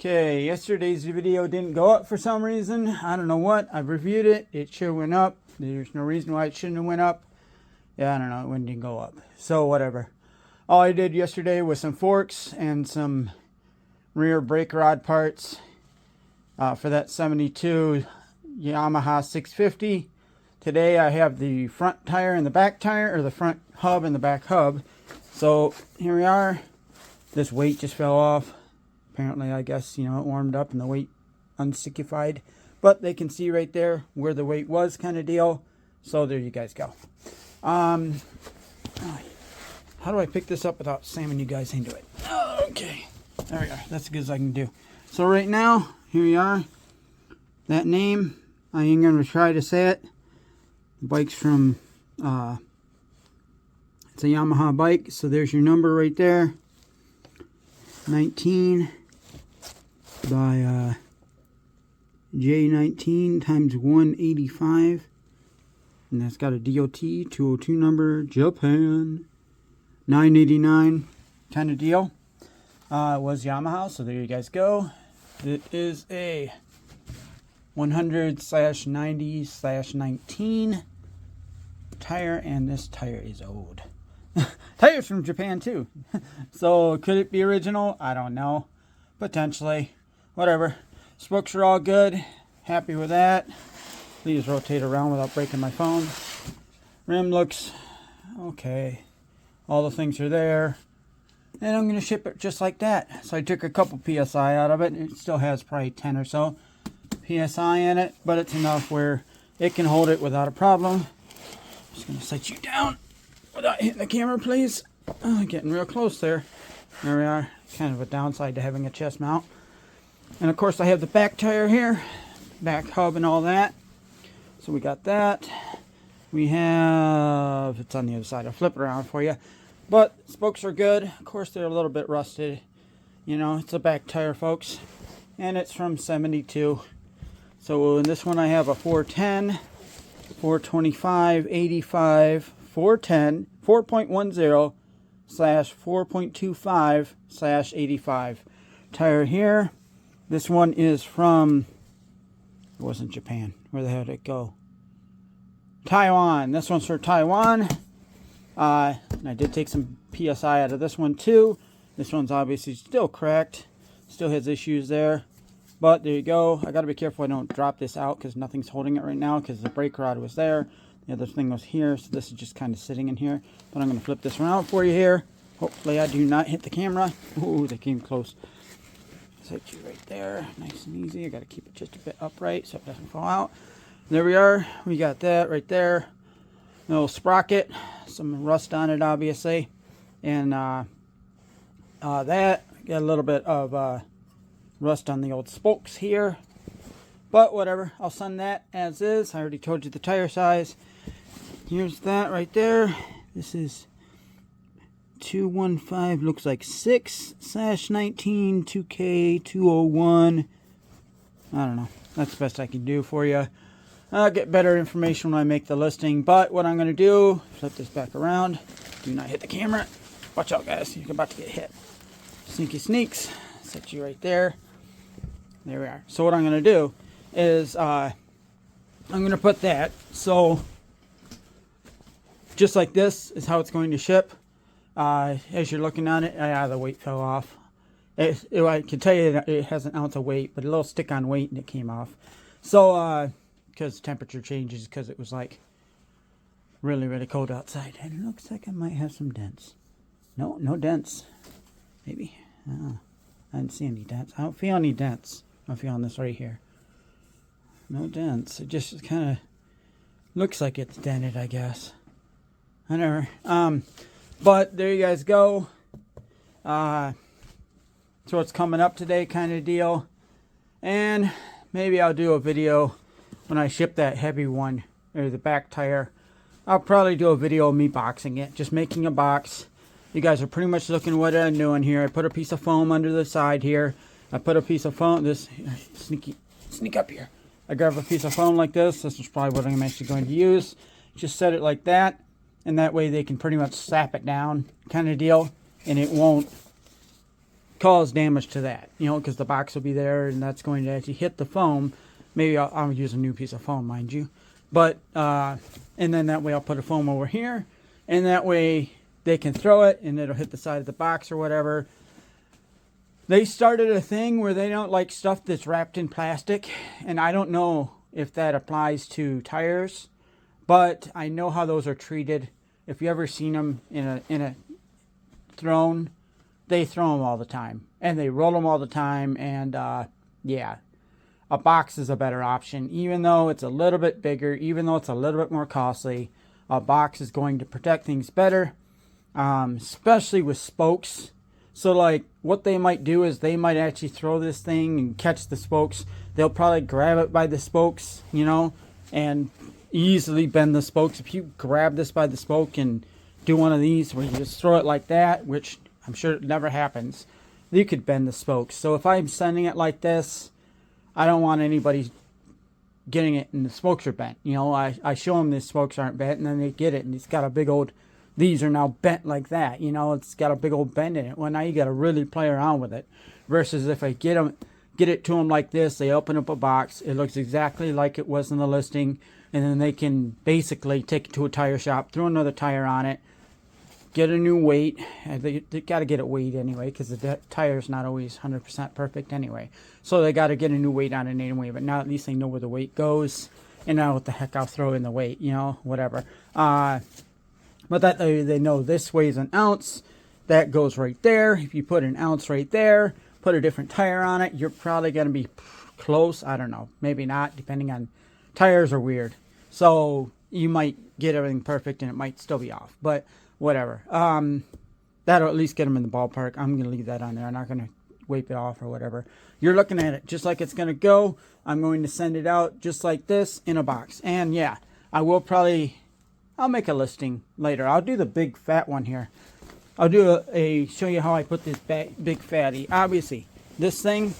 Okay, yesterday's video didn't go up for some reason. I don't know what. I've reviewed it. It sure went up. There's no reason why it shouldn't have went up. Yeah, I don't know. It didn't go up. So whatever. All I did yesterday was some forks and some rear brake rod parts for that 72 Yamaha 650. Today I have the front tire and the back tire, or the front hub and the back hub. So here we are. This weight just fell off. Apparently, I guess, it warmed up and the weight unstickified. But they can see right there where the weight was, kind of deal. So there you guys go. How do I pick this up without slamming you guys into it? Okay. There we are. That's as good as I can do. So right now, here we are. That name, I ain't going to try to say it. The bike's from, it's a Yamaha bike. So there's your number right there. 19 by J19 times 185, and that's got a DOT 202 number, Japan, 989 kind of deal. It was Yamaha, so there you guys go. It is a 100/90/19 tire, and this tire is old. Tires from Japan too. So could it be original? I don't know. Potentially. Whatever. Spokes are all good. Happy with that. Please rotate around without breaking my phone. Rim looks okay. All the things are there. And I'm going to ship it just like that. So I took a couple PSI out of it. It still has probably 10 or so PSI in it. But it's enough where it can hold it without a problem. Just going to set you down without hitting the camera, please. Oh, getting real close there. There we are. Kind of a downside to having a chest mount. And of course I have the back tire here. Back hub and all that. So we got that. We have, it's on the other side. I'll flip it around for you. But spokes are good. Of course they're a little bit rusted. It's a back tire, folks. And it's from 72. So in this one I have a 410, 425, 85, 410, 4.10/4.25/85 tire here. This one is from, it wasn't Japan. Where the hell did it go? Taiwan. This one's for Taiwan. And I did take some PSI out of this one too. This one's obviously still cracked. Still has issues there. But there you go. I got to be careful I don't drop this out because nothing's holding it right now because the brake rod was there. The other thing was here, so this is just kind of sitting in here. But I'm going to flip this around for you here. Hopefully I do not hit the camera. Ooh, they came close. Set you right there. Nice and easy. I got to keep it just a bit upright so it doesn't fall out. There we are. We got that right there. A little sprocket. Some rust on it, obviously. And that. Got a little bit of rust on the old spokes here. But whatever. I'll send that as is. I already told you the tire size. Here's that right there. This is 215, looks like 6/19 2K201. I don't know. That's the best I can do for you. I'll get better information when I make the listing. But what I'm going to do, flip this back around. Do not hit the camera. Watch out, guys. You're about to get hit. Sneaky sneaks. Set you right there. There we are. So what I'm going to do is I'm going to put that. So just like this is how it's going to ship. As you're looking on it, the weight fell off. I can tell you that it has an ounce of weight, but a little stick on weight and it came off. So, because temperature changes, because it was like really, really cold outside. And it looks like I might have some dents. No dents. Maybe. I didn't see any dents. I don't feel any dents. I'm feeling this right here. No dents. It just kind of looks like it's dented, I guess. Whatever. But there you guys go. So what's coming up today kind of deal. And maybe I'll do a video when I ship that heavy one, or the back tire. I'll probably do a video of me boxing it. Just making a box. You guys are pretty much looking at what I'm doing here. I put a piece of foam under the side here. I put a piece of foam, sneak up here. I grab a piece of foam like this. This is probably what I'm actually going to use. Just set it like that. And that way they can pretty much sap it down kind of deal. And it won't cause damage to that, you know, because the box will be there and that's going to actually hit the foam. Maybe I'll use a new piece of foam, mind you. But, and then that way I'll put a foam over here, and that way they can throw it and it'll hit the side of the box or whatever. They started a thing where they don't like stuff that's wrapped in plastic, and I don't know if that applies to tires, but I know how those are treated. If you ever seen them in a thrown, they throw them all the time, and they roll them all the time, and yeah, a box is a better option. Even though it's a little bit bigger, even though it's a little bit more costly, a box is going to protect things better, especially with spokes. So like what they might do is they might actually throw this thing and catch the spokes. They'll probably grab it by the spokes, you know, and easily bend the spokes. If you grab this by the spoke and do one of these where you just throw it like that, which I'm sure it never happens, you could bend the spokes. So if I'm sending it like this, I don't want anybody getting it and the spokes are bent. You know, I show them the spokes aren't bent, and then they get it and it's got a big old, these are now bent like that. You know, it's got a big old bend in it. Well, now you got to really play around with it. Versus if I get it to them like this, they open up a box, it looks exactly like it was in the listing, and then they can basically take it to a tire shop, throw another tire on it, get a new weight. They got to get it weighed anyway, because the tire's not always 100% perfect anyway. So they got to get a new weight on it anyway. But now at least they know where the weight goes, and now what the heck, I'll throw in the weight, you know, whatever. But that they know this weighs an ounce. That goes right there. If you put an ounce right there, put a different tire on it, you're probably going to be close. I don't know. Maybe not, depending on, tires are weird. So you might get everything perfect and it might still be off. But whatever. That'll at least get them in the ballpark. I'm going to leave that on there. I'm not going to wipe it off or whatever. You're looking at it just like it's going to go. I'm going to send it out just like this in a box. And yeah, I'll make a listing later. I'll do the big fat one here. I'll do show you how I put this big fatty. Obviously, this thing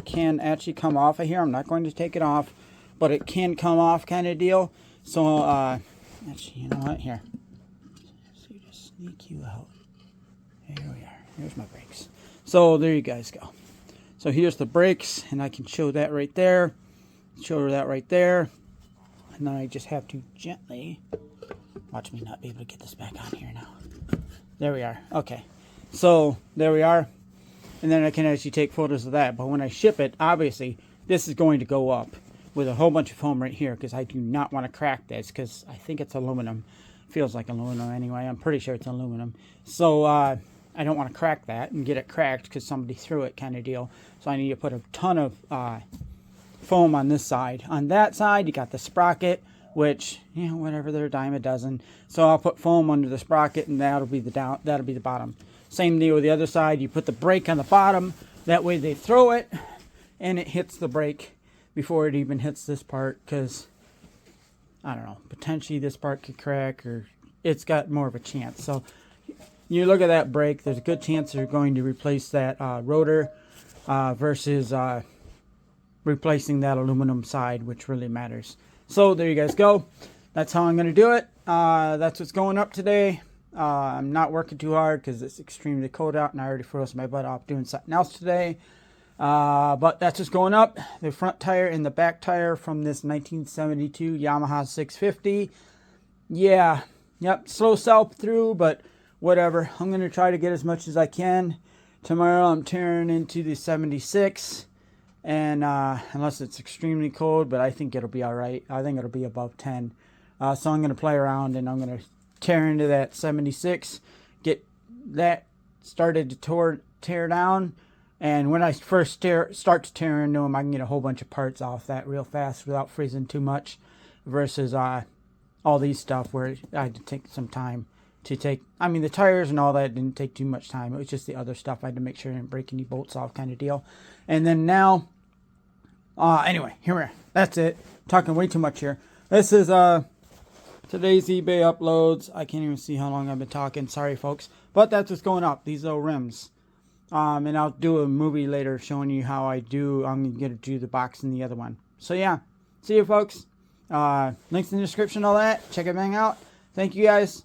can actually come off of here. I'm not going to take it off, but it can come off kind of deal. So, actually, you know what? Here. So you just sneak you out. Here we are. Here's my brakes. So there you guys go. So here's the brakes, and I can show that right there. Show that right there. And then I just have to gently, watch me not be able to get this back on here now. There we are. Okay. So there we are. And then I can actually take photos of that. But when I ship it, obviously, this is going to go up with a whole bunch of foam right here, because I do not want to crack this, because I think it's aluminum. Feels like aluminum anyway. I'm pretty sure it's aluminum. So I don't want to crack that and get it cracked because somebody threw it kind of deal. So I need to put a ton of foam on this side. On that side, you got the sprocket, which, you know, whatever, they're a dime a dozen. So I'll put foam under the sprocket, and that'll be the bottom. Same deal with the other side. You put the brake on the bottom. That way they throw it, and it hits the brake before it even hits this part, because, I don't know, potentially this part could crack, or it's got more of a chance. So you look at that brake, there's a good chance they're going to replace that rotor versus replacing that aluminum side, which really matters. So there you guys go. That's how I'm going to do it. That's what's going up today. I'm not working too hard because it's extremely cold out, and I already froze my butt off doing something else today. But that's what's going up. The front tire and the back tire from this 1972 Yamaha 650. Yeah, yep, slow sell through, but whatever. I'm going to try to get as much as I can. Tomorrow I'm tearing into the 76. And unless it's extremely cold, but I think it'll be all right. I think it'll be above 10. So I'm going to play around, and I'm going to tear into that 76, get that started to tear down. And when I first start to tear into them, I can get a whole bunch of parts off that real fast without freezing too much. Versus all these stuff where I had to take some time to take. I mean, the tires and all that didn't take too much time. It was just the other stuff. I had to make sure I didn't break any bolts off kind of deal. And then now... anyway, here we are. That's it. Talking way too much here. This is today's eBay uploads. I can't even see how long I've been talking. Sorry, folks. But that's what's going up. These little rims. And I'll do a movie later showing you how I do. I'm going to do the box and the other one. So, yeah. See you, folks. Links in the description, all that. Check everything out. Thank you, guys.